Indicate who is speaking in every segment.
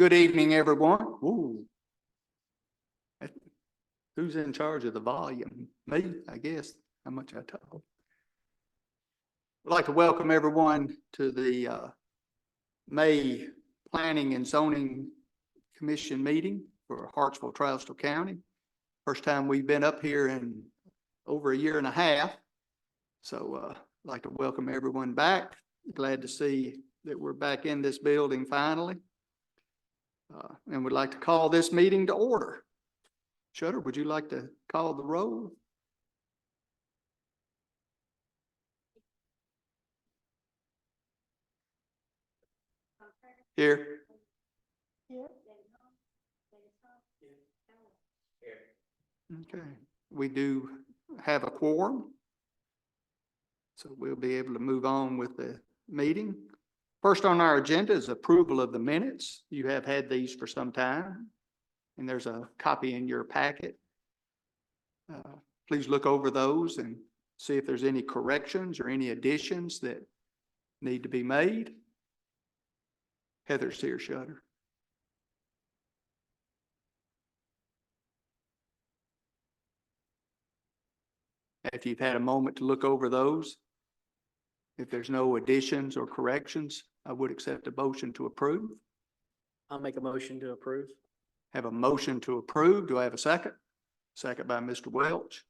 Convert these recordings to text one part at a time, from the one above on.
Speaker 1: Good evening, everyone. Ooh. Who's in charge of the volume? Me, I guess, how much I talk. I'd like to welcome everyone to the May Planning and Zoning Commission meeting for Hartsville, Trousdale County. First time we've been up here in over a year and a half. So I'd like to welcome everyone back. Glad to see that we're back in this building finally. And would like to call this meeting to order. Shutter, would you like to call the roll? Here. Okay, we do have a quorum, so we'll be able to move on with the meeting. First on our agenda is approval of the minutes. You have had these for some time, and there's a copy in your packet. Please look over those and see if there's any corrections or any additions that need to be made. Heather's here, Shutter. If you've had a moment to look over those, if there's no additions or corrections, I would accept a motion to approve.
Speaker 2: I'll make a motion to approve.
Speaker 1: Have a motion to approve. Do I have a second? Second by Mr. Welch.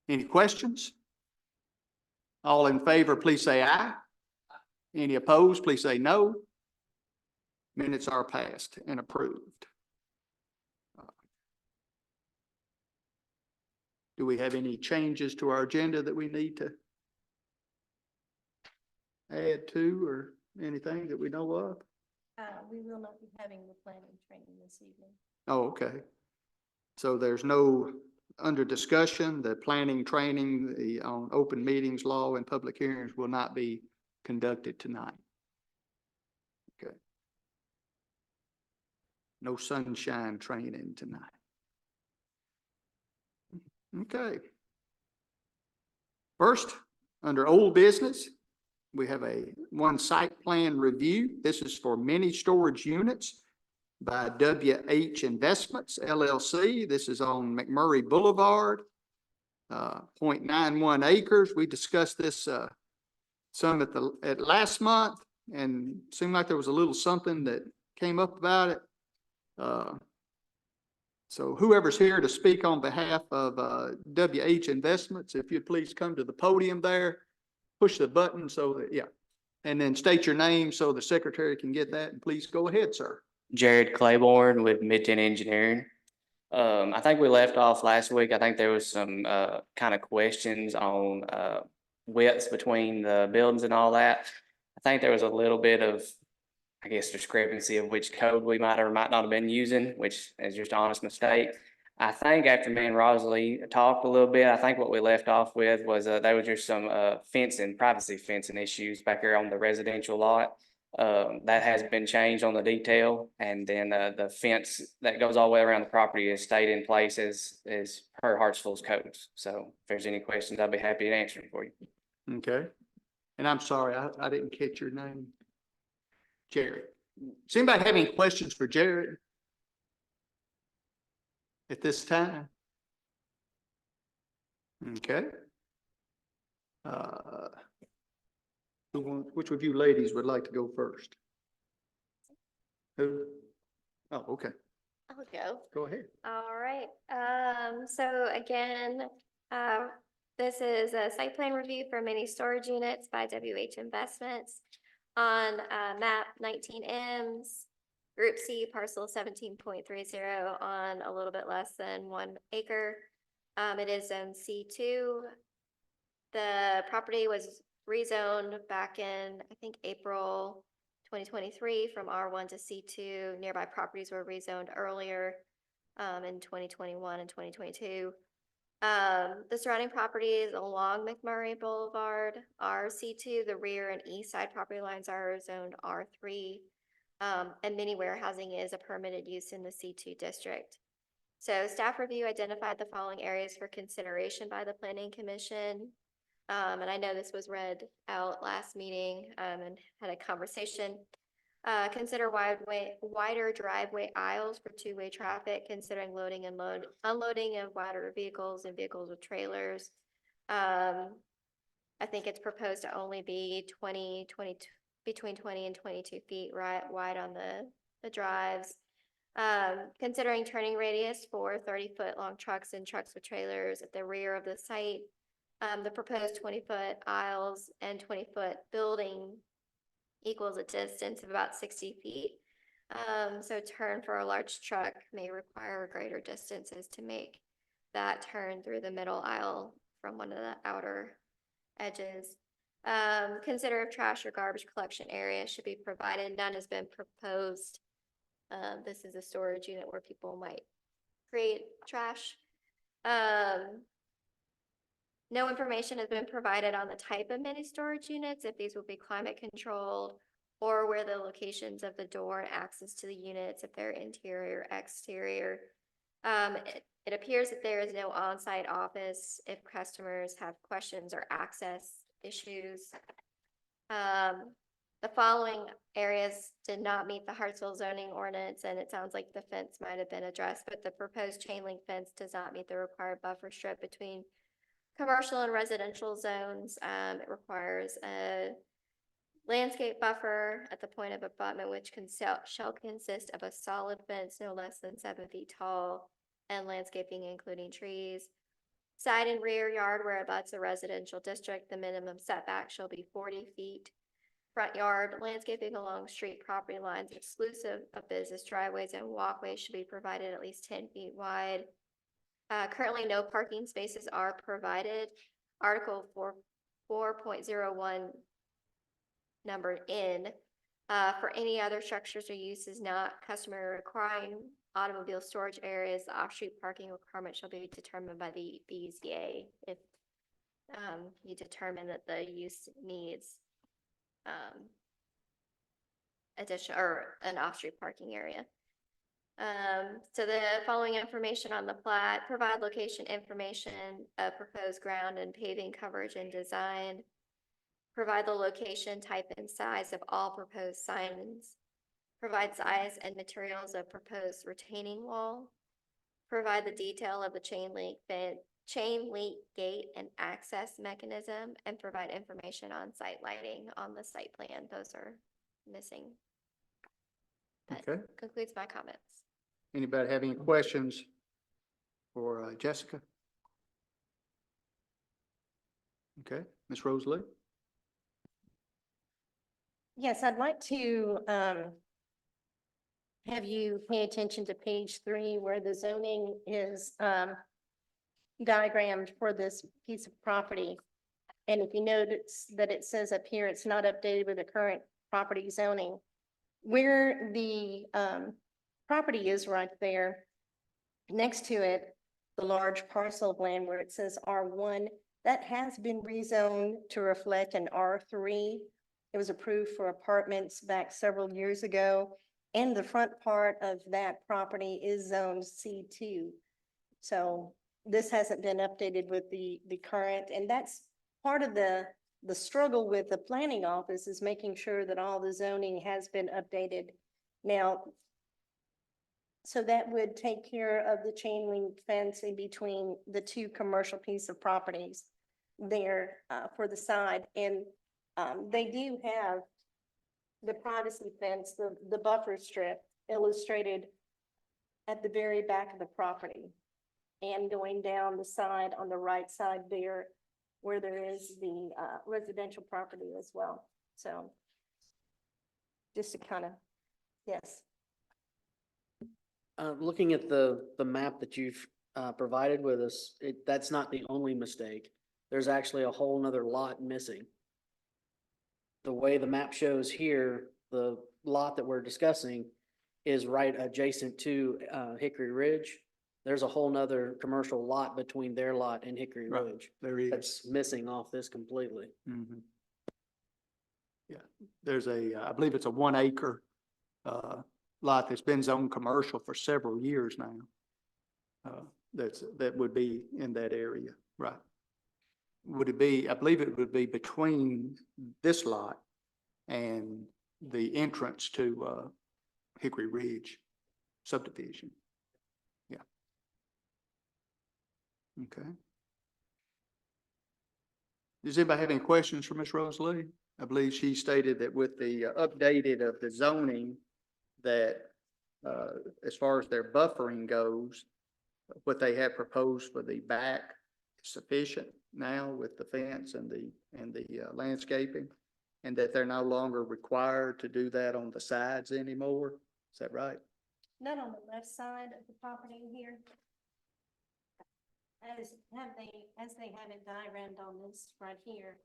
Speaker 1: Any questions? All in favor, please say aye. Any opposed, please say no. Minutes are passed and approved. Do we have any changes to our agenda that we need to add to or anything that we know of?
Speaker 3: We will not be having the planning training this evening.
Speaker 1: Oh, okay. So there's no, under discussion, the planning training, the on open meetings law and public hearings will not be conducted tonight. Okay. No sunshine training tonight. Okay. First, under old business, we have one site plan review. This is for mini storage units by WH Investments, LLC. This is on McMurray Boulevard, 0.91 acres. We discussed this some at last month, and it seemed like there was a little something that came up about it. So whoever's here to speak on behalf of WH Investments, if you'd please come to the podium there, push the button so that, yeah, and then state your name so the secretary can get that, and please go ahead, sir.
Speaker 4: Jared Claiborne with Midton Engineering. I think we left off last week. I think there was some kind of questions on widths between the buildings and all that. I think there was a little bit of, I guess, discrepancy of which code we might or might not have been using, which is just an honest mistake. I think after me and Rosalie talked a little bit, I think what we left off with was there was just some fencing, privacy fencing issues back here on the residential lot. That has been changed on the detail, and then the fence that goes all the way around the property has stayed in place as per Hartsville's codes. So if there's any questions, I'll be happy to answer them for you.
Speaker 1: Okay. And I'm sorry, I didn't catch your name. Jared. Does anybody have any questions for Jared at this time? Okay. Which of you ladies would like to go first? Who? Oh, okay.
Speaker 3: I'll go.
Speaker 1: Go ahead.
Speaker 3: All right. So again, this is a site plan review for mini storage units by WH Investments on map 19M's Group C parcel 17.30 on a little bit less than 1 acre. It is zone C2. The property was rezoned back in, I think, April 2023 from R1 to C2. Nearby properties were rezoned earlier in 2021 and 2022. The surrounding properties along McMurray Boulevard are C2. The rear and east side property lines are zoned R3. And mini warehousing is a permitted use in the C2 district. So staff review identified the following areas for consideration by the Planning Commission. And I know this was read out last meeting and had a conversation. Consider wider driveway aisles for two-way traffic, considering loading and unloading of wider vehicles and vehicles with trailers. I think it's proposed to only be between 20 and 22 feet wide on the drives. Considering turning radius for 30-foot long trucks and trucks with trailers at the rear of the site. The proposed 20-foot aisles and 20-foot building equals a distance of about 60 feet. So turn for a large truck may require greater distances to make that turn through the middle aisle from one of the outer edges. Consider if trash or garbage collection area should be provided. None has been proposed. This is a storage unit where people might create trash. No information has been provided on the type of mini storage units, if these will be climate controlled, or where the locations of the door and access to the units, if they're interior or exterior. It appears that there is no on-site office if customers have questions or access issues. The following areas did not meet the Hartsville zoning ordinance, and it sounds like the fence might have been addressed, but the proposed chain link fence does not meet the required buffer strip between commercial and residential zones. It requires a landscape buffer at the point of abutment, which shall consist of a solid fence no less than 7 feet tall, and landscaping including trees. Side and rear yard where abuts a residential district, the minimum setback shall be 40 feet. Front yard landscaping along street property lines exclusive of business driveways and walkways should be provided at least 10 feet wide. Currently, no parking spaces are provided. Article 4.01 numbered in. For any other structures or uses not customary requiring automobile storage areas, the off-street parking requirement shall be determined by the BZA if you determine that the use needs addition or an off-street parking area. So the following information on the plat: provide location information of proposed ground and paving coverage and design. Provide the location, type, and size of all proposed signs. Provide size and materials of proposed retaining wall. Provide the detail of the chain link gate and access mechanism, and provide information on site lighting on the site plan. Those are missing. That
Speaker 1: Okay.
Speaker 3: concludes my comments.
Speaker 1: Anybody have any questions for Jessica? Okay, Ms. Rosalie?
Speaker 5: Yes, I'd like to have you pay attention to page 3 where the zoning is diagrammed for this piece of property. And if you notice that it says up here, it's not updated with the current property zoning. Where the property is right there, next to it, the large parcel of land where it says R1, that has been rezoned to reflect an R3. It was approved for apartments back several years ago, and the front part of that property is zoned C2. So this hasn't been updated with the current, and that's part of the struggle with the planning office, is making sure that all the zoning has been updated. Now, so that would take care of the chain link fence in between the two commercial piece of properties there for the side. And they do have the privacy fence, the buffer strip illustrated at the very back of the property and going down the side on the right side there where there is the residential property as well. So just to kind of, yes.
Speaker 2: Looking at the map that you've provided with us, that's not the only mistake. There's actually a whole nother lot missing. The way the map shows here, the lot that we're discussing is right adjacent to Hickory Ridge. There's a whole nother commercial lot between their lot and Hickory
Speaker 1: Right.
Speaker 2: Ridge
Speaker 1: There is.
Speaker 2: that's missing off this completely.
Speaker 1: Mhm. Yeah, there's I believe it's a 1 acre lot that's been zoned commercial for several years now. That would be in that area, right? Would it be, I believe it would be between this lot and the entrance to, Hickory Ridge subdivision. Yeah. Okay. Does anybody have any questions for Ms. Rosalie? I believe she stated that with the updated of the zoning, that as far as their buffering goes, what they have proposed for the back is sufficient now with the fence and the landscaping, and that they're no longer required to do that on the sides anymore. Is that right?
Speaker 5: Not on the left side of the property here. As they have it diagrammed on this right here,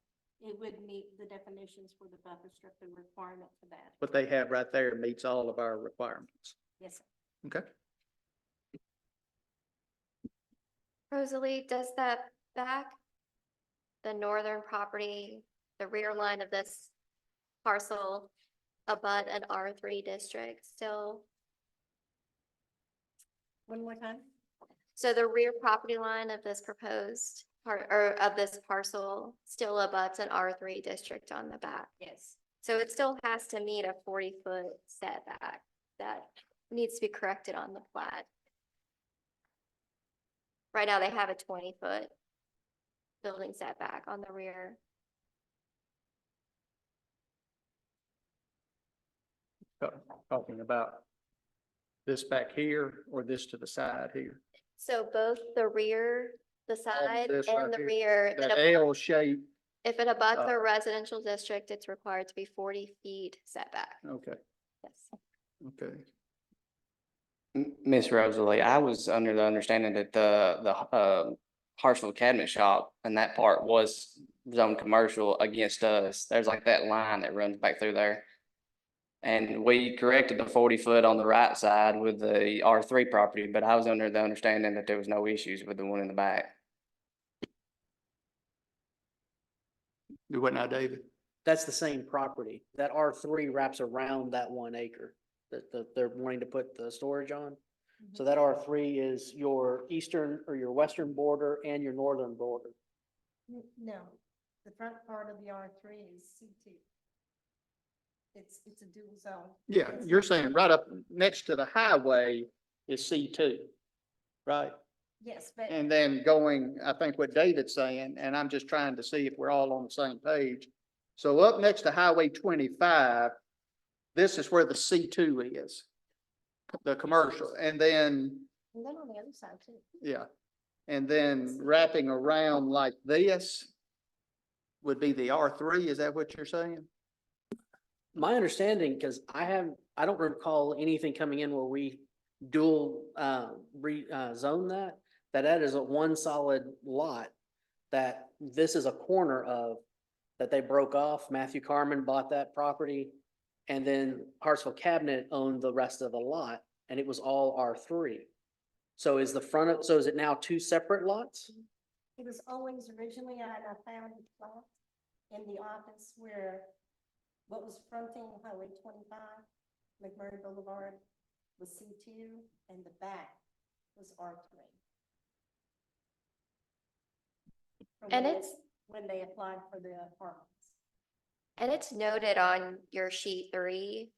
Speaker 5: it would meet the definitions for the buffer strip, the requirement for that.
Speaker 1: What they have right there meets all of our requirements.
Speaker 5: Yes, sir.
Speaker 1: Okay.
Speaker 3: Rosalie, does that back, the northern property, the rear line of this parcel abut an R3 district still?
Speaker 5: One more time?
Speaker 3: So the rear property line of this proposed part, or of this parcel still abuts an R3 district on the back.
Speaker 5: Yes.
Speaker 3: So it still has to meet a 40-foot setback that needs to be corrected on the plat. Right now, they have a 20-foot building setback on the rear.
Speaker 1: Talking about this back here or this to the side here?
Speaker 3: So both the rear, the side
Speaker 1: this right
Speaker 3: and the
Speaker 1: here.
Speaker 3: rear, that
Speaker 1: The L shape,
Speaker 3: if it abuts
Speaker 1: uh,
Speaker 3: a residential district, it's required to be 40 feet setback.
Speaker 1: okay,
Speaker 3: Yes.
Speaker 1: okay.
Speaker 4: Miss Rosalie, I was under the understanding that the Hartsville Cabinet Shop and that part was zoned commercial against us. There's like that line that runs back through there. And we corrected the 40-foot on the right side with the R3 property, but I was under the understanding that there was no issues with the one in the back.
Speaker 1: Do what now, David?
Speaker 2: That's the same property. That R3 wraps around that 1 acre that they're wanting to put the storage on. So that R3 is your eastern or your western border and your northern border.
Speaker 5: No, the front part of the R3 is C2. It's a dual zone.
Speaker 1: Yeah, you're saying right up next to the highway is C2, right?
Speaker 5: Yes, but
Speaker 1: And then going, I think what David's saying, and I'm just trying to see if we're all on the same page. So up next to Highway 25, this is where the C2 is, the commercial, and then,
Speaker 5: and then on the other side too.
Speaker 1: yeah. And then wrapping around like this would be the R3, is that what you're saying?
Speaker 2: My understanding, because I don't recall anything coming in where we dual, zone that is a one solid lot that this is a corner of, that they broke off. Matthew Carmen bought that property, and then Hartsville Cabinet owned the rest of the lot, and it was all R3. So is it now 2 separate lots?
Speaker 5: It was always originally, I found it flat in the office where what was fronting Highway 25, McMurray Boulevard, was C2, and the back was R3.
Speaker 3: And it's,
Speaker 5: When they applied for the apartments.
Speaker 3: and it's noted on your sheet 3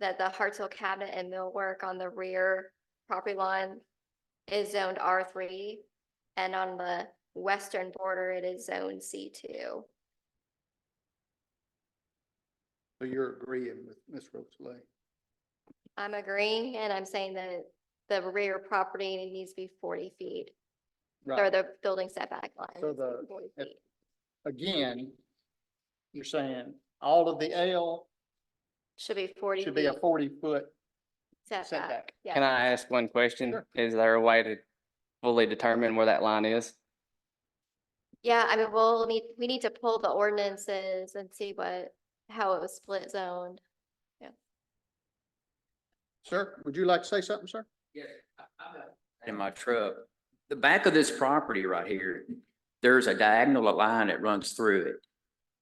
Speaker 3: that the Hartsville Cabinet and millwork on the rear property line is zoned R3, and on the western border, it is zoned C2.
Speaker 1: So you're agreeing with Ms. Rosalie?
Speaker 3: I'm agreeing, and I'm saying that the rear property needs to be 40 feet, or
Speaker 1: Right.
Speaker 3: the building setback line.
Speaker 1: So
Speaker 3: needs to be
Speaker 1: the-
Speaker 3: 40
Speaker 1: if-
Speaker 3: feet.
Speaker 1: Again, you're saying all of the L
Speaker 3: Should be 40
Speaker 1: should be a
Speaker 3: feet
Speaker 1: 40-foot
Speaker 3: setback.
Speaker 1: setback.
Speaker 3: Yeah.
Speaker 4: Can I ask one question?
Speaker 1: Sure.
Speaker 4: Is there a way to fully determine where that line is?
Speaker 3: Yeah, I mean, we need to pull the ordinances and see how it was split zoned.
Speaker 1: Sir, would you like to say something, sir?
Speaker 6: In my truck. The back of this property right here, there's a diagonal line that runs through it.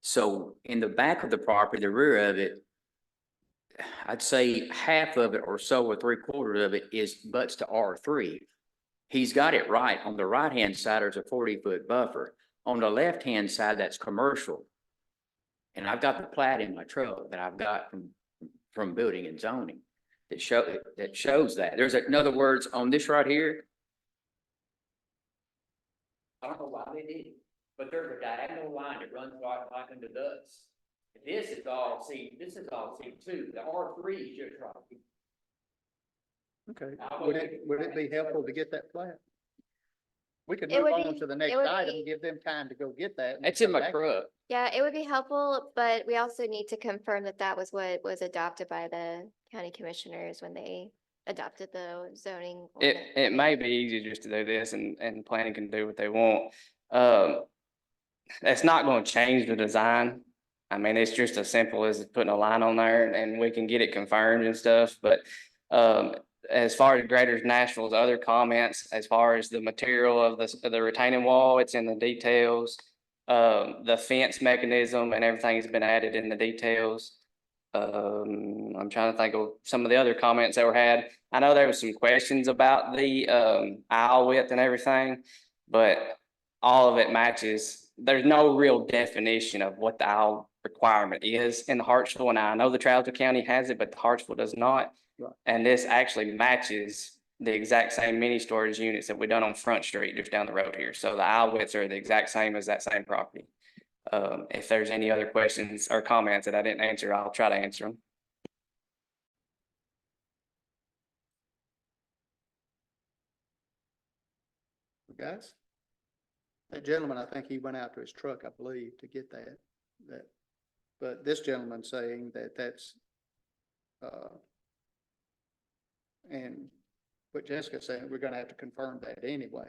Speaker 6: So in the back of the property, the rear of it, I'd say half of it or so, or 3/4 of it butts to R3. He's got it right. On the right-hand side, there's a 40-foot buffer. On the left-hand side, that's commercial. And I've got the plat in my truck that I've got from building and zoning that shows that. In other words, on this right here, I don't know why they did it, but there's a diagonal line that runs like into this. This is all C2, the R3 is just right.
Speaker 1: Okay,
Speaker 6: I
Speaker 1: would
Speaker 6: will-
Speaker 1: it be helpful to get that plat? We could
Speaker 3: It
Speaker 1: move
Speaker 3: would
Speaker 1: on
Speaker 3: be-
Speaker 1: to the
Speaker 3: it
Speaker 1: next
Speaker 3: would
Speaker 1: item,
Speaker 3: be-
Speaker 1: give them time to go get that. and
Speaker 6: It's in
Speaker 1: come
Speaker 6: my
Speaker 1: back.
Speaker 6: truck.
Speaker 3: Yeah, it would be helpful, but we also need to confirm that that was what was adopted by the county commissioners when they adopted the zoning.
Speaker 4: It may be easier just to do this and planning can do what they want. It's not gonna change the design. I mean, it's just as simple as putting a line on there and we can get it confirmed and stuff, but, as far as Greater Nashville's other comments, as far as the material of the retaining wall, it's in the details. The fence mechanism and everything has been added in the details. I'm trying to think of some of the other comments that were had. I know there was some questions about the, aisle width and everything, but all of it matches. There's no real definition of what the aisle requirement is in the Hartsville. And I know the Travis County has it, but the Hartsville does not.
Speaker 1: Right.
Speaker 4: And this actually matches the exact same mini storage units that we done on Front Street just down the road here. So the aisle widths are the exact same as that same property. If there's any other questions or comments that I didn't answer, I'll try to answer them.
Speaker 1: Guys? That gentleman, I think he went out to his truck, I believe, to get that. But this gentleman saying that that's, and what Jessica said, we're gonna have to confirm that anyway.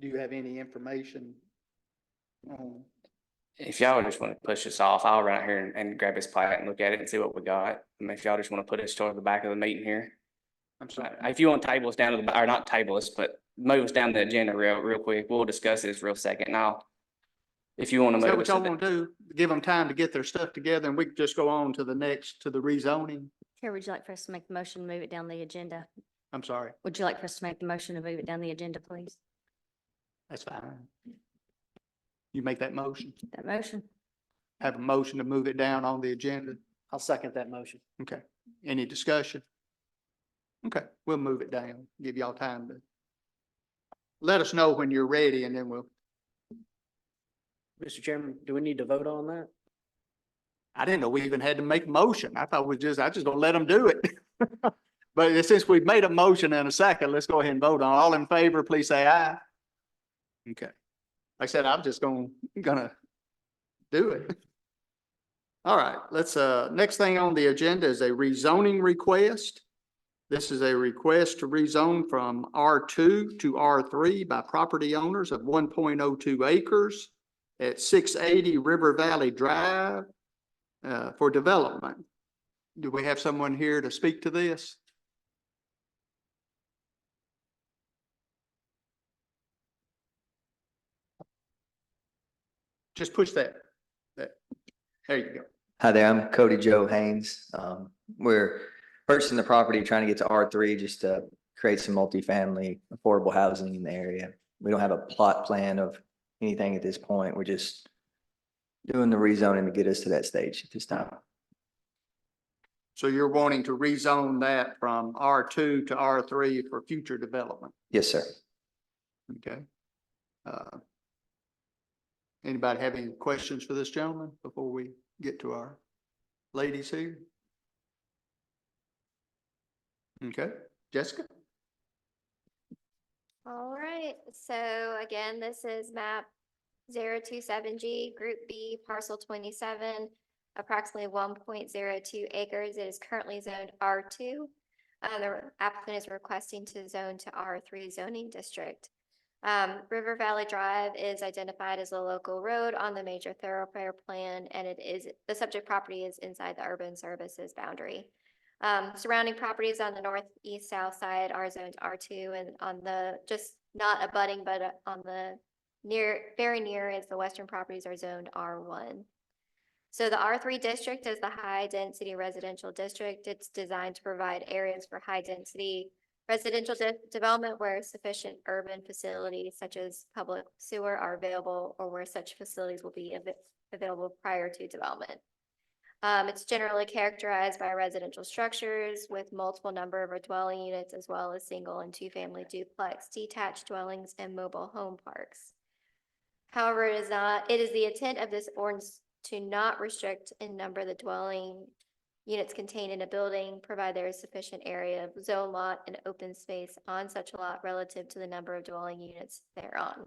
Speaker 1: Do you have any information on?
Speaker 4: If y'all just want to push this off, I'll run out here and grab his plat and look at it and see what we got. I mean, if y'all just want to put us toward the back of the meeting here.
Speaker 1: I'm sorry.
Speaker 4: If you want to table us down to the, or not table us, but move us down the agenda real quick, we'll discuss this real second now. If you want to
Speaker 1: Is that
Speaker 4: move
Speaker 1: what
Speaker 4: us
Speaker 1: y'all
Speaker 4: to
Speaker 1: want to do? Give them time to get their stuff together and we can just go on to the next, to the rezoning?
Speaker 7: Chair, would you like for us to make the motion to move it down the agenda?
Speaker 1: I'm sorry,
Speaker 7: Would you like for us to make the motion to move it down the agenda, please?
Speaker 1: that's fine. You make that motion.
Speaker 7: That motion?
Speaker 1: Have a motion to move it down on the agenda.
Speaker 2: I'll second that motion.
Speaker 1: Okay. Any discussion? Okay, we'll move it down. Give y'all time to let us know when you're ready and then we'll,
Speaker 2: Mr. Chairman, do we need to vote on that?
Speaker 1: I didn't know we even had to make a motion. I thought I just gonna let them do it. But since we've made a motion and a second, let's go ahead and vote on. All in favor, please say aye. Okay. Like I said, I'm just gonna do it. All right, let's, next thing on the agenda is a rezoning request. This is a request to rezone from R2 to R3 by property owners of 1.02 acres at 680 River Valley Drive, for development. Do we have someone here to speak to this? Just push that. There you go.
Speaker 8: Hi there, I'm Cody Joe Haynes. We're purchasing the property, trying to get to R3 just to create some multifamily affordable housing in the area. We don't have a plot plan of anything at this point. We're just doing the rezoning to get us to that stage at this time.
Speaker 1: So you're wanting to rezone that from R2 to R3 for future development,
Speaker 8: Yes, sir.
Speaker 1: okay? Anybody have any questions for this gentleman before we get to our ladies here? Okay, Jessica?
Speaker 3: All right, so again, this is map 027G, Group B, parcel 27, approximately 1.02 acres. It is currently zoned R2. The applicant is requesting to zone to R3 zoning district. River Valley Drive is identified as a local road on the major thoroughfare plan, and the subject property is inside the urban services boundary. Surrounding properties on the northeast, south side are zoned R2, and on the, just not abutting, but on the very near is the western properties are zoned R1. So the R3 district is the high density residential district. It's designed to provide areas for high density Residential development where sufficient urban facilities such as public sewer are available or where such facilities will be available prior to development. It's generally characterized by residential structures with multiple number of dwelling units as well as single and two-family duplex, detached dwellings, and mobile home parks. However, it is the intent of this ordinance to not restrict in number the dwelling units contained in a building, provide there is sufficient area of zone lot and open space on such a lot relative to the number of dwelling units thereon.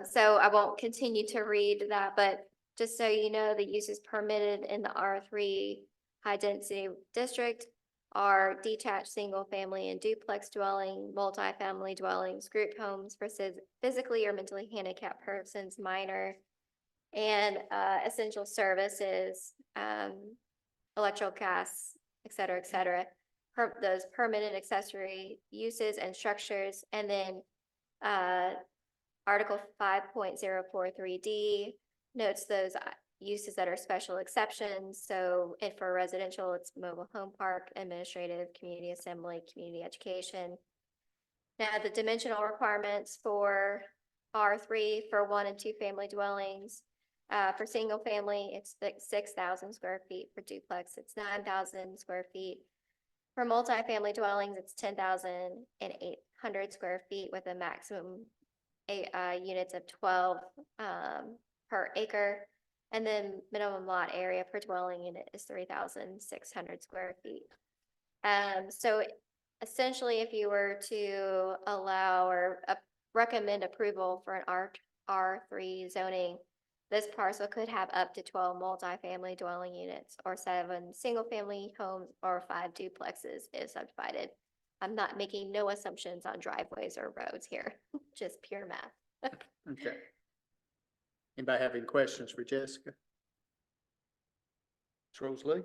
Speaker 3: So I won't continue to read that, but just so you know, the uses permitted in the R3 high-density district are detached single-family and duplex dwelling, multifamily dwellings, group homes for physically or mentally handicapped persons, minor, and essential services, electrical, gas, et cetera, et cetera. Those permitted accessory uses and structures, and then Article 5.043D notes those uses that are special exceptions. So if for residential, it's mobile home park, administrative, community assembly, community education. Now, the dimensional requirements for R3 for 1 and 2 family dwellings. For single family, it's 6,000 square feet. For duplex, it's 9,000 square feet. For multifamily dwellings, it's 10,800 square feet with a maximum units of 12 per acre. And then minimum lot area per dwelling unit is 3,600 square feet. So essentially, if you were to allow or recommend approval for an R3 zoning, this parcel could have up to 12 multifamily dwelling units or 7 single-family homes or 5 duplexes if subdivided. I'm not making no assumptions on driveways or roads here, just pure math.
Speaker 1: Okay. Anybody have any questions for Jessica? Ms. Rosalie?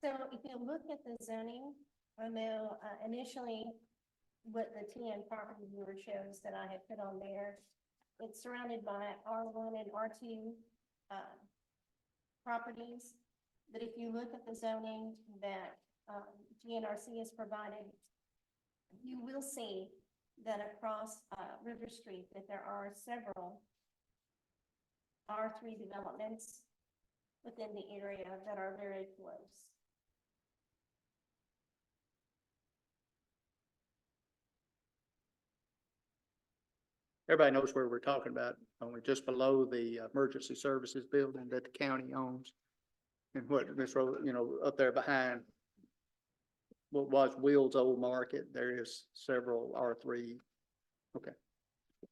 Speaker 5: So if you look at the zoning, I know initially what the TN property viewer shows that I had put on there, it's surrounded by R1 and R2 properties. But if you look at the zoning that GNRC has provided, you will see that across River Street that there are several R3 developments within the area that are very close.
Speaker 1: Everybody knows where we're talking about, only just below the emergency services building that the county owns. And what Ms. Rose, up there behind what was Will's Old Market, there is several R3. Okay.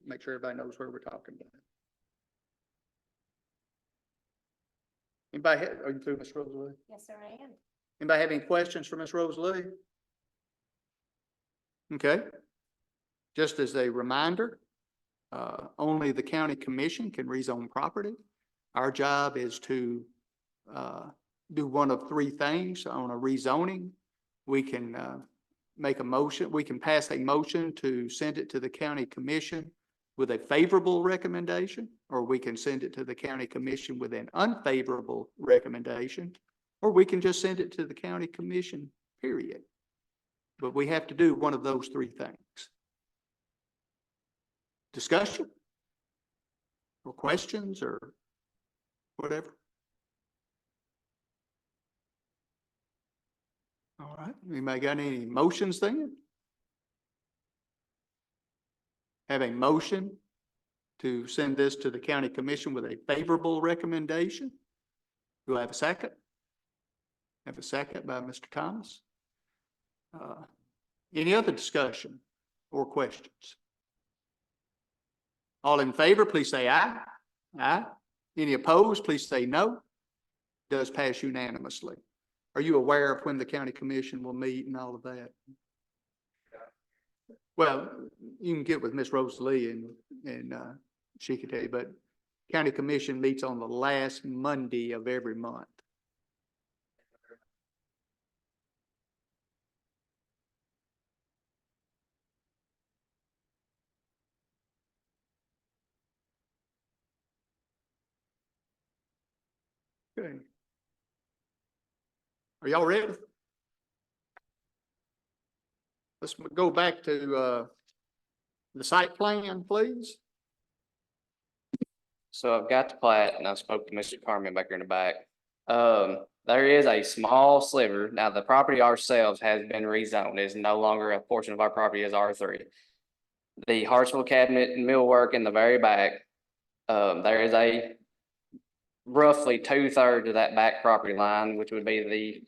Speaker 1: Make sure everybody knows where we're talking about. Anybody, are you through, Ms. Rosalie?
Speaker 5: Yes, sir, I am.
Speaker 1: Anybody have any questions for Ms. Rosalie? Okay. Just as a reminder, only the county commission can rezone property. Our job is to do one of 3 things on a rezoning. We can make a motion, we can pass a motion to send it to the county commission with a favorable recommendation, or we can send it to the county commission with an unfavorable recommendation, or we can just send it to the county commission, period. But we have to do one of those 3 things. Discussion? Or questions or whatever? All right, anybody got any motions then? Have a motion to send this to the county commission with a favorable recommendation. Do I have a second? Have a second by Mr. Thomas. Any other discussion or questions? All in favor, please say aye. Aye. Any opposed, please say no. Does pass unanimously. Are you aware of when the county commission will meet and all of that? Well, you can get with Miss Rosalie and she can tell you, but county commission meets on the last Monday of every month. Okay. Are y'all ready? Let's go back to, the site plan, please.
Speaker 4: So I've got the plat and I spoke to Mr. Carmen back here in the back. There is a small sliver. Now, the property ourselves has been rezoned. It's no longer a portion of our property as R3. The Hartsville cabinet and millwork in the very back, there is a roughly 2/3 of that back property line, which would be the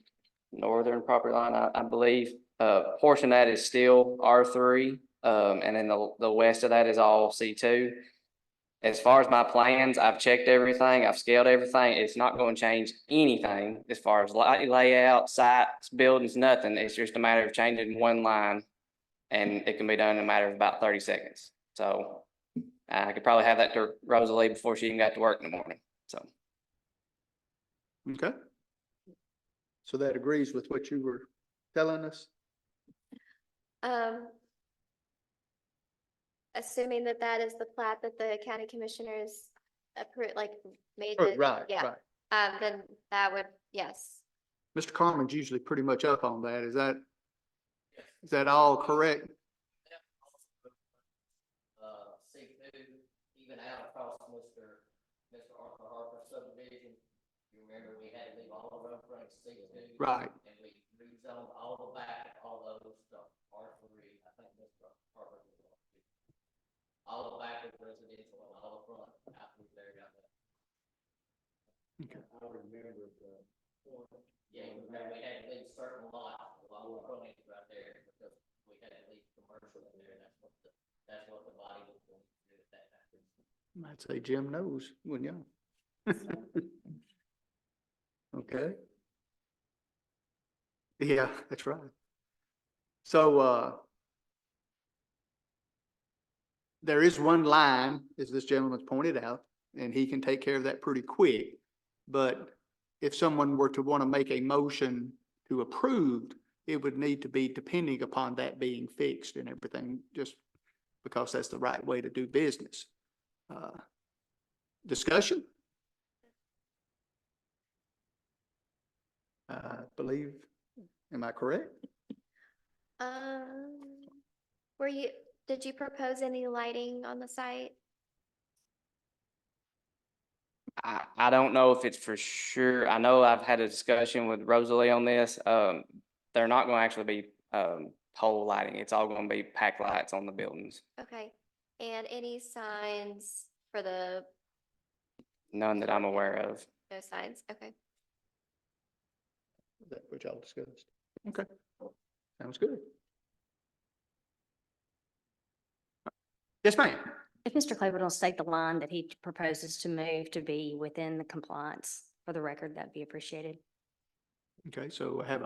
Speaker 4: northern property line, I believe. Portion of that is still R3, and then the west of that is all C2. As far as my plans, I've checked everything, I've scaled everything. It's not going to change anything as far as layout, sites, buildings, nothing. It's just a matter of changing one line, and it can be done in a matter of about 30 seconds. So I could probably have that to Rosalie before she even got to work in the morning, so.
Speaker 1: Okay. So that agrees with what you were telling us?
Speaker 3: Assuming that that is the plat that the county commissioners approved, like made
Speaker 1: Oh,
Speaker 3: it.
Speaker 1: right,
Speaker 3: Yeah.
Speaker 1: right.
Speaker 3: Then that would, yes.
Speaker 1: Mr. Carmen's usually pretty much up on that. Is that all correct?
Speaker 2: C2, even out across Mr. Arthur Harper subdivision, you remember we had to leave all the road fronts C2.
Speaker 1: Right.
Speaker 2: And we rezoned all the back, all those stuff, R3, I think Mr. Harper was on. All the back was residential and all the front after we cleared out that.
Speaker 1: Okay.
Speaker 2: I remember yeah, we had to leave certain lots, a lot of frontage right there, because we had to leave commercial in there, that's what the body was going to do at that time.
Speaker 1: I'd say Jim knows, wouldn't you? Okay. Yeah, that's right. So, there is one line, as this gentleman's pointed out, and he can take care of that pretty quick. But if someone were to want to make a motion to approve, it would need to be depending upon that being fixed and everything, just because that's the right way to do business. Discussion? I believe, am I correct?
Speaker 3: Did you propose any lighting on the site?
Speaker 4: I don't know if it's for sure. I know I've had a discussion with Rosalie on this. They're not going to actually be pole lighting. It's all going to be pack lights on the buildings.
Speaker 3: Okay. And any signs for the,
Speaker 4: None that I'm aware of.
Speaker 3: no signs? Okay.
Speaker 1: Is that what y'all discussed? Okay, sounds good. Yes, ma'am.
Speaker 7: If Mr. Claiborne will state the line that he proposes to move to be within the compliance for the record, that'd be appreciated.
Speaker 1: Okay, so I have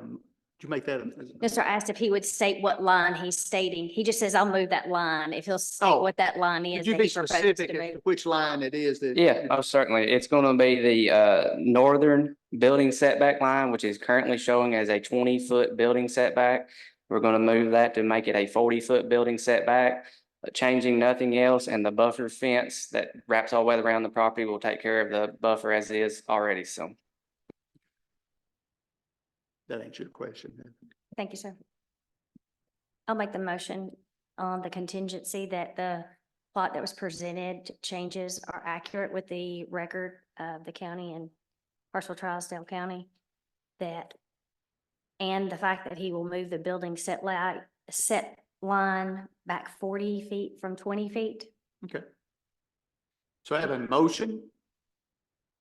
Speaker 1: did you make that?
Speaker 7: Mr. asked if he would state what line he's stating. He just says, I'll move that line. If he'll state
Speaker 1: Oh,
Speaker 7: what that line
Speaker 1: Could
Speaker 7: is
Speaker 1: you
Speaker 7: that
Speaker 1: be
Speaker 7: he proposes
Speaker 1: specific
Speaker 7: to
Speaker 1: as to
Speaker 7: move.
Speaker 1: which line it is that?
Speaker 4: Yeah, most certainly. It's going to be the northern building setback line, which is currently showing as a 20-foot building setback. We're going to move that to make it a 40-foot building setback, changing nothing else. And the buffer fence that wraps all the way around the property will take care of the buffer as it is already. So
Speaker 1: That answered your question. Then.
Speaker 7: Thank you, sir. I'll make the motion on the contingency that the plot that was presented changes are accurate with the record of the county and Hartsville Trousdale County. And the fact that he will move the building set line back 40 feet from 20 feet.
Speaker 1: Okay. So I have a motion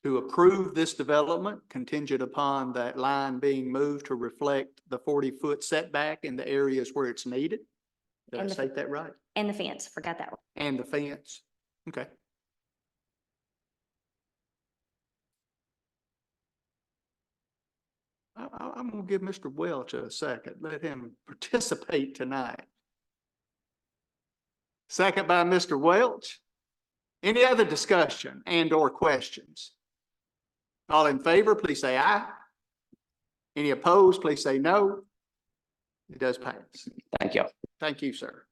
Speaker 1: to approve this development contingent upon that line being moved to reflect the 40-foot setback in the areas where it's needed. Did I
Speaker 7: And the-
Speaker 1: state that right?
Speaker 7: And the fence, forgot that one.
Speaker 1: And the fence. Okay. I'm gonna give Mr. Welch a second. Let him participate tonight. Second by Mr. Welch. Any other discussion and or questions? All in favor, please say aye. Any opposed, please say no. It does pass.
Speaker 4: thank you.
Speaker 1: Thank you, sir.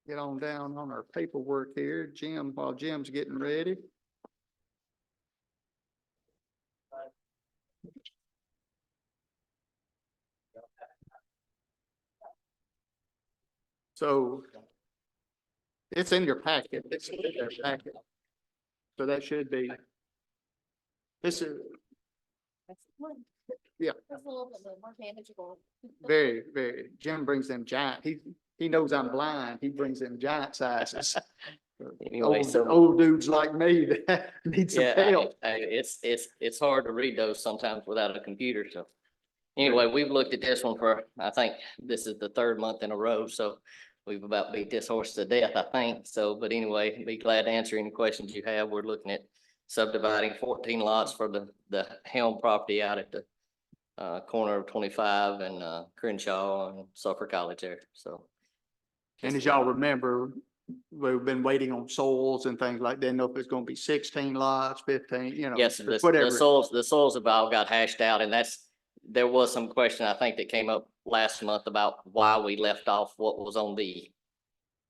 Speaker 1: get on down on our paperwork here. Jim, while Jim's getting ready. So it's in your packet. It's in your packet. So that should be. This is Yeah.
Speaker 5: That's a little bit more manageable.
Speaker 1: very, very, Jim brings them giant, he knows I'm blind. He brings them giant sizes.
Speaker 9: Anyway,
Speaker 1: Old,
Speaker 9: so-
Speaker 1: old dudes like me that need some
Speaker 9: Yeah,
Speaker 1: help.
Speaker 9: it's hard to read those sometimes without a computer, so. Anyway, we've looked at this one for, I think this is the third month in a row, so we've about beat this horse to death, I think. So, but anyway, be glad to answer any questions you have. We're looking at subdividing 14 lots for the Helm property out at the corner of 25 and Crenshaw and Suffolk College there, so.
Speaker 1: And as y'all remember, we've been waiting on soils and things like that. Didn't know if it's gonna be 16 lots, 15,
Speaker 9: Yes, the
Speaker 1: whatever.
Speaker 9: soils have all got hashed out, and there was some question, I think, that came up last month about why we left off what was on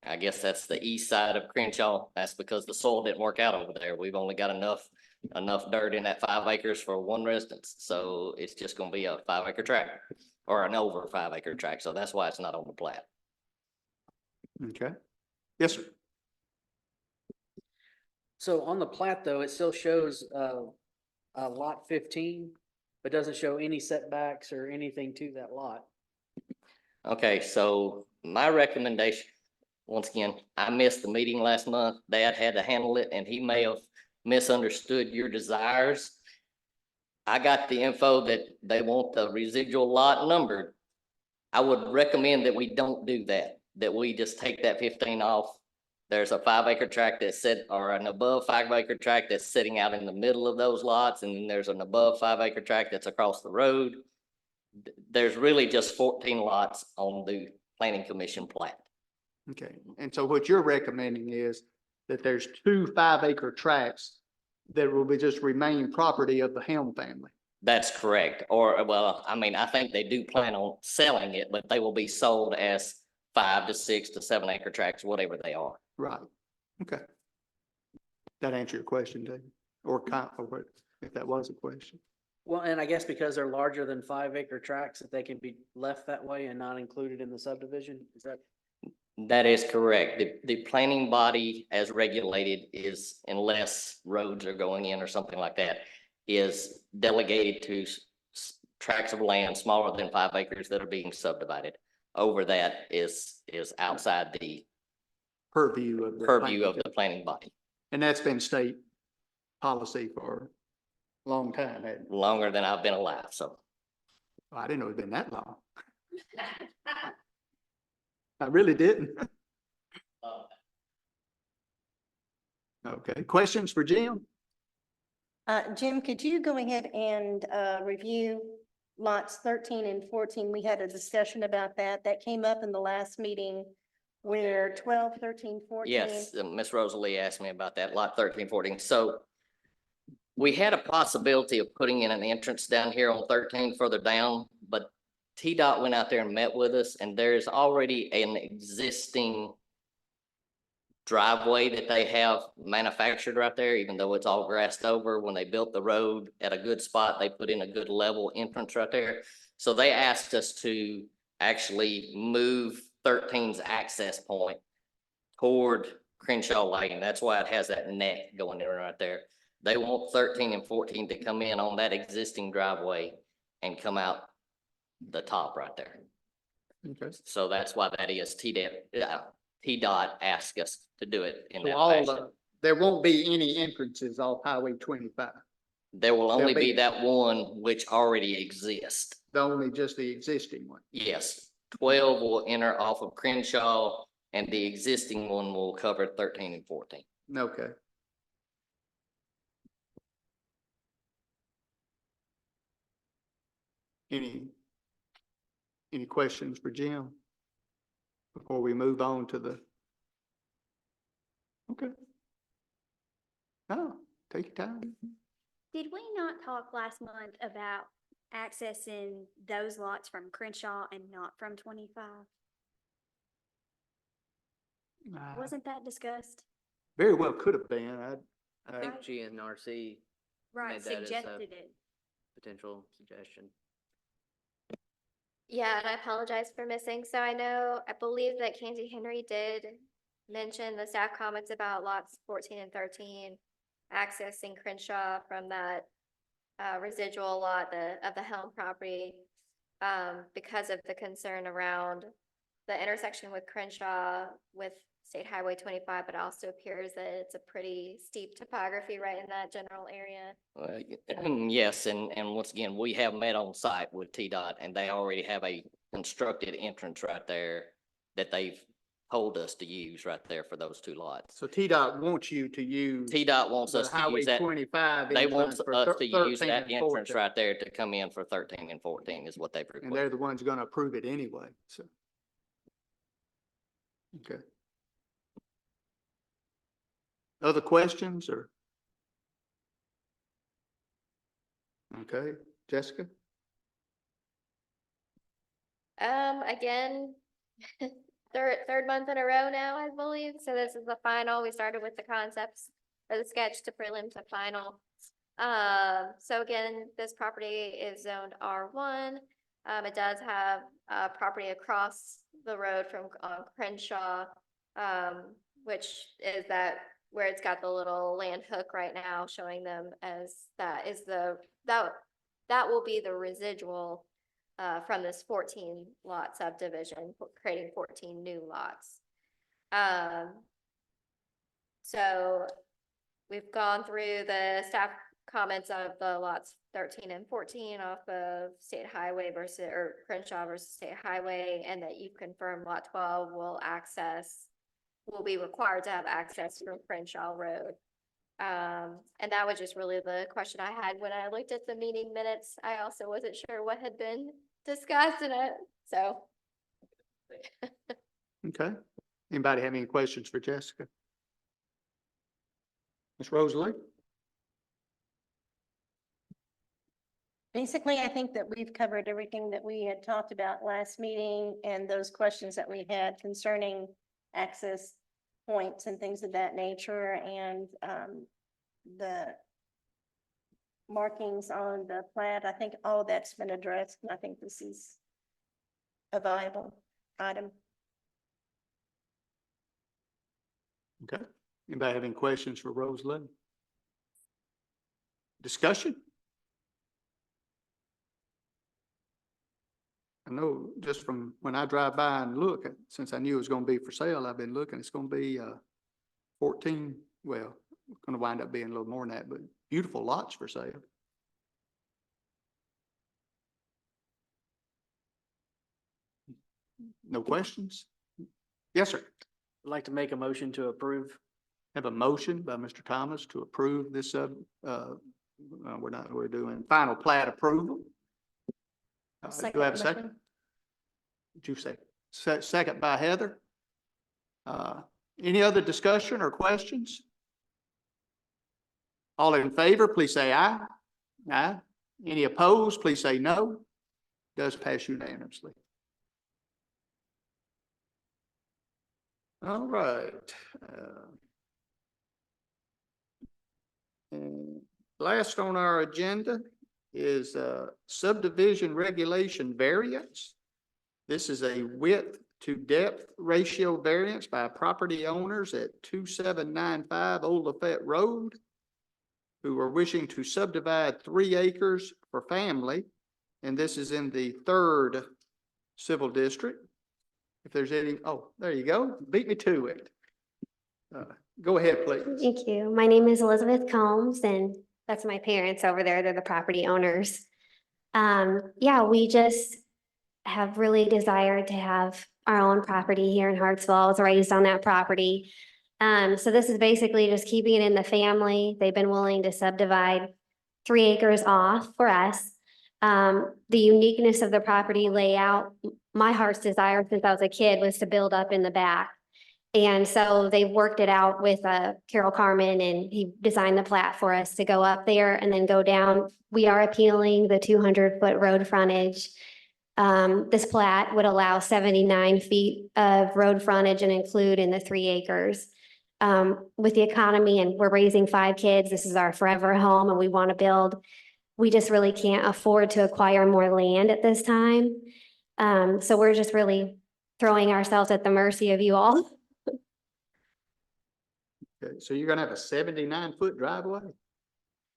Speaker 9: I guess that's the east side of Crenshaw. That's because the soil didn't work out over there. We've only got enough dirt in that 5 acres for one residence. So it's just gonna be a 5 acre tract or an over 5 acre tract. So that's why it's not on the plat.
Speaker 1: Okay. Yes, sir.
Speaker 2: So on the plat though, it still shows, lot 15, but doesn't show any setbacks or anything to that lot.
Speaker 9: Okay, so my recommendation, once again, I missed the meeting last month. Dad had to handle it and he may have misunderstood your desires. I got the info that they want the residual lot numbered. I would recommend that we don't do that, that we just take that 15 off. There's a 5 acre tract that's set, or an above 5 acre tract that's sitting out in the middle of those lots. And then there's an above 5 acre tract that's across the road. There's really just 14 lots on the planning commission plat.
Speaker 1: Okay. And so what you're recommending is that there's 2 5 acre tracts that will be just remain property of the Helm family.
Speaker 9: That's correct. Or, well, I mean, I think they do plan on selling it, but they will be sold as 5 to 6 to 7 acre tracts, whatever they are.
Speaker 1: Right. Okay. That answer your question, David? Or if that was a question.
Speaker 2: Well, and I guess because they're larger than 5 acre tracts, that they can be left that way and not included in the subdivision, is that?
Speaker 9: That is correct. The planning body as regulated is, unless roads are going in or something like that, is delegated to tracts of land smaller than 5 acres that are being subdivided. Over that is outside the
Speaker 1: Purview of the.
Speaker 9: purview of the planning body,
Speaker 1: And that's been state policy for a long time, hasn't it?
Speaker 9: longer than I've been alive, so.
Speaker 1: Oh, I didn't know it'd been that long. I really didn't. Okay, questions for Jim?
Speaker 5: Jim, could you go ahead and, review lots 13 and 14? We had a discussion about that. That came up in the last meeting where 12, 13, 14.
Speaker 9: Yes, Miss Rosalie asked me about that, lot 13, 14. So we had a possibility of putting in an entrance down here on 13 further down, but TDOT went out there and met with us, and there's already an existing driveway that they have manufactured right there, even though it's all grassed over. When they built the road at a good spot, they put in a good level entrance right there. So they asked us to actually move 13's access point toward Crenshaw Lane. That's why it has that neck going in right there. They want 13 and 14 to come in on that existing driveway and come out the top right there.
Speaker 1: Okay.
Speaker 9: So that's why that is TDOT asked us to do it in
Speaker 1: So
Speaker 9: that
Speaker 1: all
Speaker 9: fashion.
Speaker 1: there won't be any entrances off Highway 25.
Speaker 9: There will only
Speaker 1: there'll
Speaker 9: be
Speaker 1: be-
Speaker 9: that one which already exists.
Speaker 1: Just the existing one.
Speaker 9: Yes, 12 will enter off of Crenshaw and the existing one will cover 13 and 14.
Speaker 1: Okay. Any questions for Jim? Before we move on to the. Okay. No, take your time.
Speaker 10: Did we not talk last month about accessing those lots from Crenshaw and not from 25? Wasn't that discussed?
Speaker 1: Very well could have been.
Speaker 2: I think GNRC
Speaker 10: Right,
Speaker 2: made that as a
Speaker 10: suggested it.
Speaker 2: potential suggestion.
Speaker 3: Yeah, and I apologize for missing. So I believe that Candy Henry did mention the staff comments about lots 14 and 13 accessing Crenshaw from that residual lot of the Helm property because of the concern around the intersection with Crenshaw with State Highway 25, but also appears that it's a pretty steep topography right in that general area.
Speaker 9: Yes, and once again, we have met on site with TDOT and they already have a constructed entrance right there that they've told us to use right there for those two lots.
Speaker 1: So TDOT wants you to use
Speaker 9: TDOT wants
Speaker 1: the
Speaker 9: us to
Speaker 1: Highway
Speaker 9: use that.
Speaker 1: 25.
Speaker 9: They want
Speaker 1: entrance for
Speaker 9: us to use
Speaker 1: 13
Speaker 9: that
Speaker 1: and
Speaker 9: entrance
Speaker 1: 14.
Speaker 9: right there to come in for 13 and 14 is what they've
Speaker 1: And they're
Speaker 9: requested.
Speaker 1: the ones gonna approve it anyway, so. Okay. Other questions or? Okay, Jessica?
Speaker 3: Again, third month in a row now, I believe. So this is the final. We started with the concepts or the sketch to prelim to final. So again, this property is zoned R1. It does have property across the road from Crenshaw, which is that where it's got the little land hook right now, showing them as that will be the residual from this 14 lot subdivision, creating 14 new lots. So we've gone through the staff comments of the lots 13 and 14 off of State Highway or Crenshaw versus State Highway, and that you confirm lot 12 will be required to have access from Crenshaw Road. And that was just really the question I had when I looked at the meeting minutes. I also wasn't sure what had been discussed in it, so.
Speaker 1: Okay. Anybody have any questions for Jessica? Ms. Rosalie?
Speaker 5: Basically, I think that we've covered everything that we had talked about last meeting and those questions that we had concerning access points and things of that nature and the markings on the plat. I think all that's been addressed, and I think this is a viable item.
Speaker 1: Okay. Anybody have any questions for Rosalie? Discussion? I know just from when I drive by and look, since I knew it was gonna be for sale, I've been looking, it's gonna be 14, well, it's gonna wind up being a little more than that, but beautiful lots for sale. No questions? Yes, sir.
Speaker 2: I'd like to make a motion to approve.
Speaker 1: Have a motion by Mr. Thomas to approve this, we're doing final plat approval. Do I have a second? Did you say? Second by Heather. Any other discussion or questions? All in favor, please say aye. Aye. Any opposed, please say no. Does pass unanimously. All right. And last on our agenda is subdivision regulation variance. This is a width to depth ratio variance by property owners at 2795 Old Lafette Road, who are wishing to subdivide 3 acres for family. And this is in the 3rd Civil District. If there's any, oh, there you go. Beat me to it. Go ahead, please.
Speaker 3: Thank you. My name is Elizabeth Combs, and that's my parents over there. They're the property owners. Yeah, we just have really desired to have our own property here in Hartsville. I was raised on that property. So this is basically just keeping it in the family. They've been willing to subdivide 3 acres off for us. The uniqueness of the property layout, my heart's desire since I was a kid was to build up in the back. And so they've worked it out with Carol Carmen, and he designed the plat for us to go up there and then go down. We are appealing the 200-foot road frontage. This plat would allow 79 feet of road frontage and include in the 3 acres. With the economy and we're raising 5 kids, this is our forever home and we want to build. We just really can't afford to acquire more land at this time. So we're just really throwing ourselves at the mercy of you all.
Speaker 1: Okay, so you're gonna have a 79-foot driveway?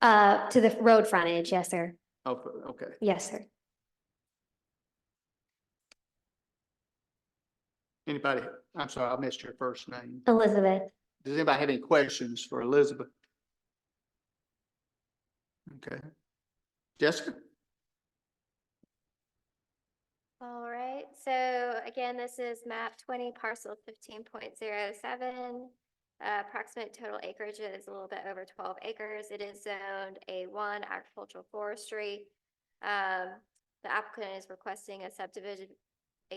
Speaker 3: To the road frontage, yes, sir.
Speaker 1: Oh, okay.
Speaker 3: Yes, sir.
Speaker 1: Anybody, I'm sorry, I missed your first name.
Speaker 3: Elizabeth.
Speaker 1: Does anybody have any questions for Elizabeth? Okay. Jessica?
Speaker 3: All right, so again, this is map 20, parcel 15.07. Approximate total acreage is a little bit over 12 acres. It is zoned A1 agricultural forestry. The applicant is requesting a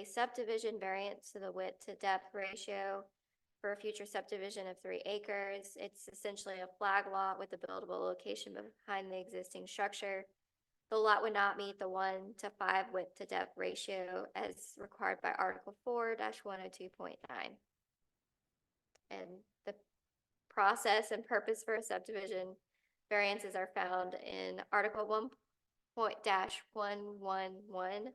Speaker 3: subdivision variance to the width to depth ratio for a future subdivision of 3 acres. It's essentially a flag lot with a buildable location behind the existing structure. The lot would not meet the 1:5 width to depth ratio as required by Article 4-102.9. And the process and purpose for a subdivision variances are found in Article 1.-111.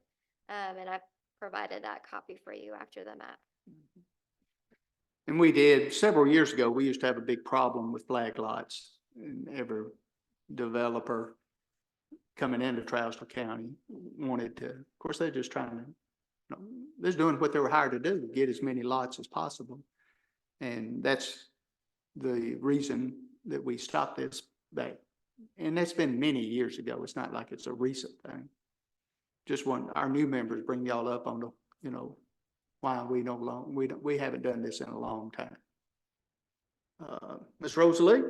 Speaker 3: And I've provided that copy for you after the map.
Speaker 1: And we did, several years ago, we used to have a big problem with flag lots. And every developer coming into Trousdale County wanted to, of course, they're just trying to, they're doing what they were hired to do, get as many lots as possible. And that's the reason that we stopped this back. And that's been many years ago. It's not like it's a recent thing. Just want our new members bring y'all up on the, why we haven't done this in a long time. Ms. Rosalie?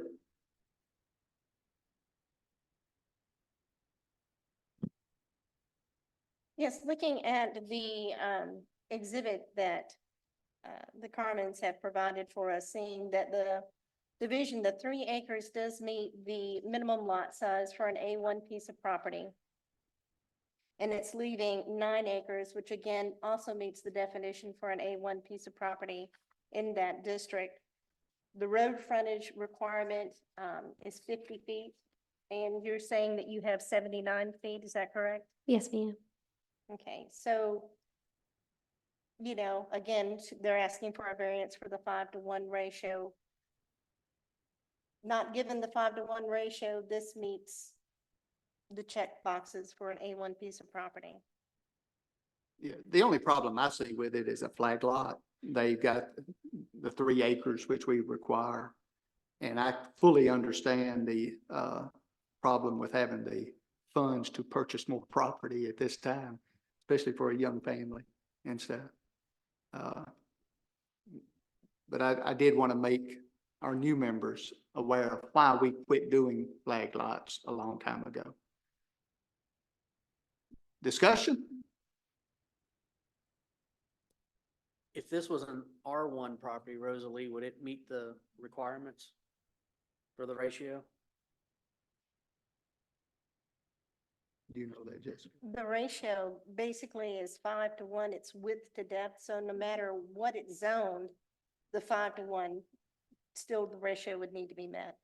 Speaker 5: Yes, looking at the exhibit that the Carmens have provided for us, seeing that the division, the 3 acres does meet the minimum lot size for an A1 piece of property. And it's leaving 9 acres, which again also meets the definition for an A1 piece of property in that district. The road frontage requirement is 50 feet, and you're saying that you have 79 feet, is that correct?
Speaker 3: Yes, ma'am.
Speaker 5: Okay, so, again, they're asking for a variance for the 5-to-1 ratio. Not given the 5-to-1 ratio, this meets the check boxes for an A1 piece of property.
Speaker 1: Yeah, the only problem I see with it is a flag lot. They've got the 3 acres, which we require. And I fully understand the problem with having the funds to purchase more property at this time, especially for a young family and stuff. But I did want to make our new members aware of why we quit doing flag lots a long time ago. Discussion?
Speaker 2: If this was an R1 property, Rosalie, would it meet the requirements for the ratio?
Speaker 1: Do you know that, Jessica?
Speaker 5: The ratio basically is 5-to-1. It's width to depth. So no matter what it's zoned, the 5-to-1, still the ratio would need to be met.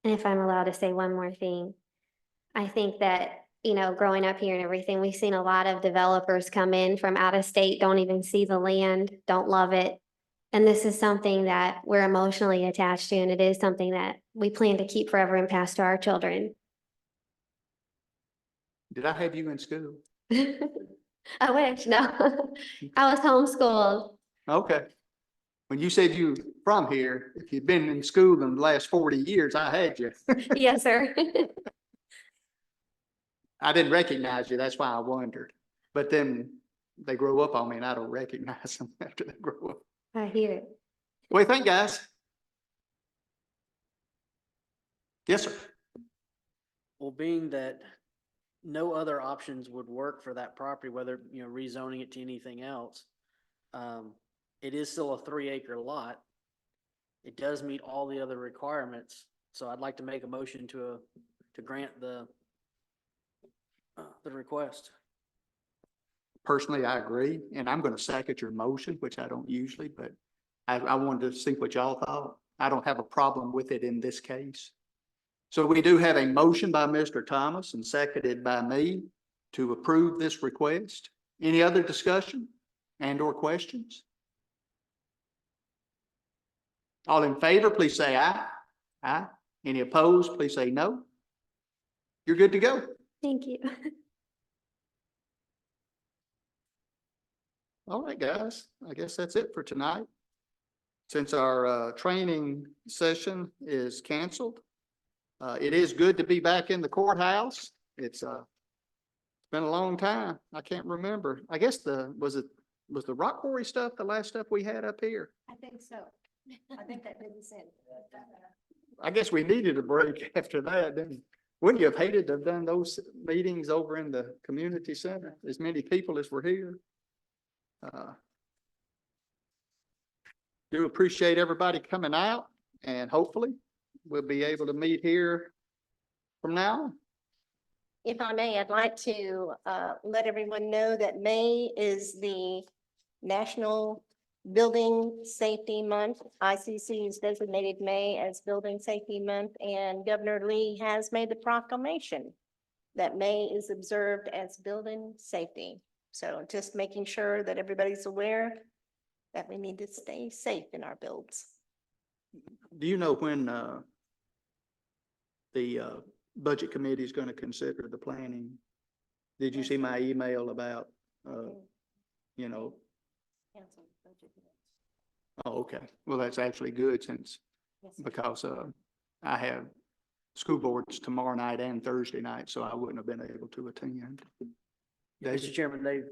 Speaker 3: And if I'm allowed to say one more thing, I think that, growing up here and everything, we've seen a lot of developers come in from out of state, don't even see the land, don't love it. And this is something that we're emotionally attached to, and it is something that we plan to keep forever and pass to our children.
Speaker 1: Did I have you in school?
Speaker 3: I wish, no. I was homeschooled.
Speaker 1: Okay. When you said you from here, if you'd been in school in the last 40 years, I had you.
Speaker 3: Yes, sir.
Speaker 1: I didn't recognize you. That's why I wondered. But then they grow up on me and I don't recognize them after they grow up.
Speaker 3: I hear it.
Speaker 1: What do you think, guys? Yes, sir.
Speaker 2: Well, being that no other options would work for that property, whether, rezoning it to anything else, it is still a 3 acre lot. It does meet all the other requirements, so I'd like to make a motion to grant the request.
Speaker 1: Personally, I agree, and I'm gonna second your motion, which I don't usually, but I wanted to see what y'all thought. I don't have a problem with it in this case. So we do have a motion by Mr. Thomas and seconded by me to approve this request. Any other discussion and or questions? All in favor, please say aye. Aye. Any opposed, please say no. You're good to go.
Speaker 3: Thank you.
Speaker 1: All right, guys, I guess that's it for tonight. Since our training session is canceled, it is good to be back in the courthouse. It's been a long time. I can't remember. I guess was the rock quarry stuff the last stuff we had up here?
Speaker 5: I think so. I think that didn't say.
Speaker 1: I guess we needed a break after that. Wouldn't you have hated to have done those meetings over in the community center? As many people as were here. Do appreciate everybody coming out, and hopefully we'll be able to meet here from now on.
Speaker 5: If I may, I'd like to let everyone know that May is the National Building Safety Month. ICC has designated May as Building Safety Month, and Governor Lee has made the proclamation that May is observed as Building Safety. So just making sure that everybody's aware that we need to stay safe in our builds.
Speaker 1: Do you know when the budget committee is going to consider the planning? Did you see my email about, you know? Oh, okay. Well, that's actually good since, because I have school boards tomorrow night and Thursday night, so I wouldn't have been able to attend.
Speaker 2: Mr.
Speaker 1: David?
Speaker 2: Chairman,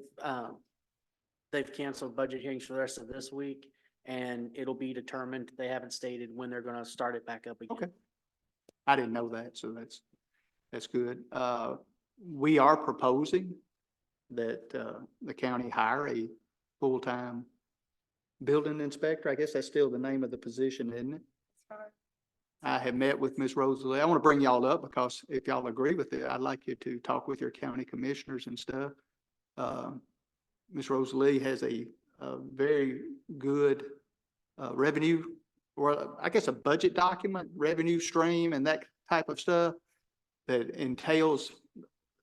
Speaker 2: they've canceled budget hearings for the rest of this week, and it'll be determined. They haven't stated when they're gonna start it back up again.
Speaker 1: Okay. I didn't know that, so that's good. We are proposing that the county hire a full-time building inspector. I guess that's still the name of the position, isn't it? I have met with Ms. Rosalie. I want to bring y'all up because if y'all agree with it, I'd like you to talk with your county commissioners and stuff. Ms. Rosalie has a very good revenue, or I guess a budget document, revenue stream and that type of stuff that entails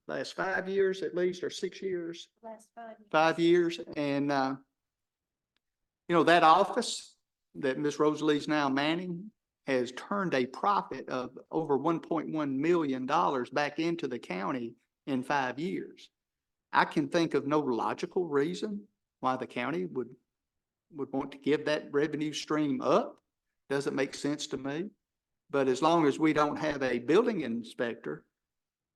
Speaker 1: last 5 years at least, or 6 years.
Speaker 5: Last
Speaker 1: 5 years. And, you know, that office that Ms. Rosalie's now manning has turned a profit of over $1.1 million back into the county in 5 years. I can think of no logical reason why the county would want to give that revenue stream up. Doesn't make sense to me. But as long as we don't have a building inspector,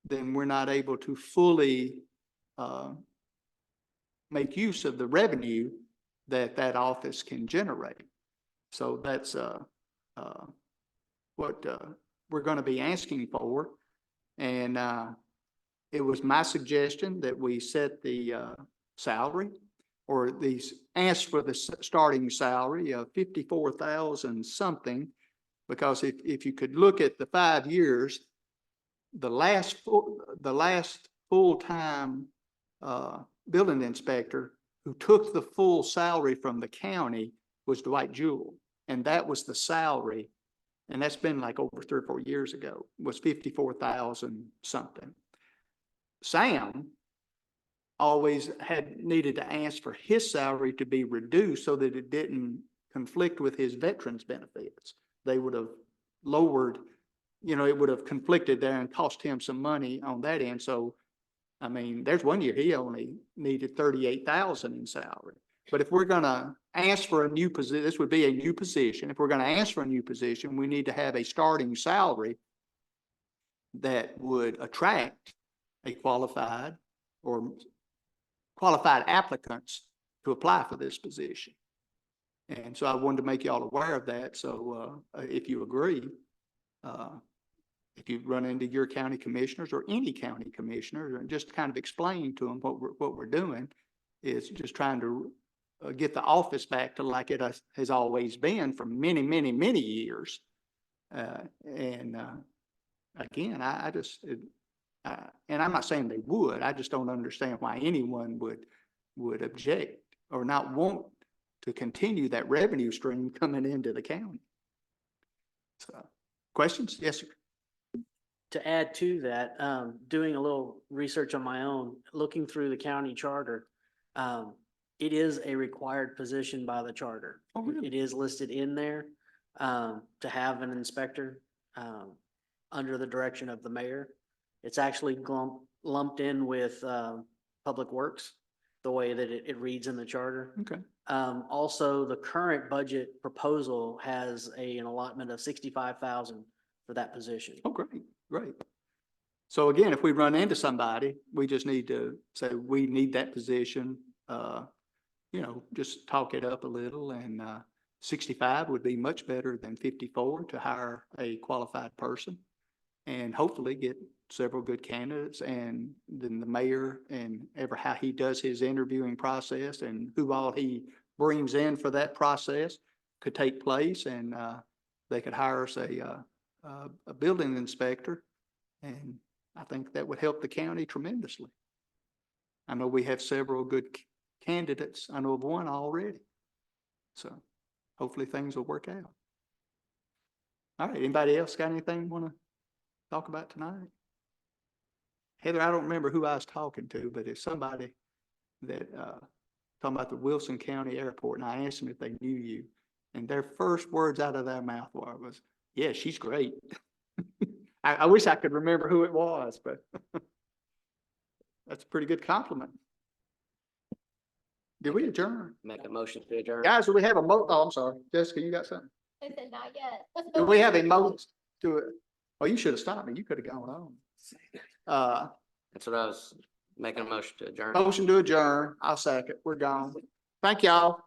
Speaker 1: then we're not able to fully make use of the revenue that office can generate. So that's what we're going to be asking for. And it was my suggestion that we set the salary, or ask for the starting salary of 54,000 something, because if you could look at the 5 years, the last full-time building inspector who took the full salary from the county was Dwight Jewell, and that was the salary, and that's been like over 3 or 4 years ago, was 54,000 something. Sam always had needed to ask for his salary to be reduced so that it didn't conflict with his veterans benefits. They would have lowered, you know, it would have conflicted there and cost him some money on that end. So, I mean, there's 1 year he only needed 38,000 in salary. But if we're going to ask for a new position, this would be a new position. If we're going to ask for a new position, we need to have a starting salary that would attract a qualified applicants to apply for this position. And so I wanted to make y'all aware of that. So if you agree, if you run into your county commissioners or any county commissioner, and just kind of explain to them what we're doing, is just trying to get the office back to like it has always been for many, many, many years. Again, I just, and I'm not saying they would, I just don't understand why anyone would object or not want to continue that revenue stream coming into the county. So, questions? Yes, sir.
Speaker 2: To add to that, doing a little research on my own, looking through the county charter, it is a required position by the charter.
Speaker 1: Oh, really?
Speaker 2: It is listed in there, to have an inspector, under the direction of the mayor. It's actually lumped in with, Public Works, the way that it reads in the charter.
Speaker 1: Okay.
Speaker 2: Also, the current budget proposal has an allotment of 65,000 for that position.
Speaker 1: Oh, great, great. So again, if we run into somebody, we just need to say, we need that position, just talk it up a little, and 65 would be much better than 54 to hire a qualified person, and hopefully get several good candidates, and then the mayor and how he does his interviewing process and who all he brings in for that process could take place, and they could hire us a building inspector, and I think that would help the county tremendously. I know we have several good candidates. I know of one already. So hopefully things will work out. All right, anybody else got anything want to talk about tonight? Heather, I don't remember who I was talking to, but it's somebody that, talking about the Wilson County Airport, and I asked them if they knew you. And their first words out of their mouth was, yeah, she's great. I wish I could remember who it was, but that's a pretty good compliment. Did we adjourn?
Speaker 9: Make a motion to adjourn.
Speaker 1: Guys, do we have oh, I'm sorry. Jessica, you got something?
Speaker 3: I said not yet.
Speaker 1: Do we have a motion to it? Oh, you should have stopped me. You could have gone on.
Speaker 9: That's what I was making a motion to adjourn.
Speaker 1: Motion to adjourn. I'll second. We're gone. Thank y'all.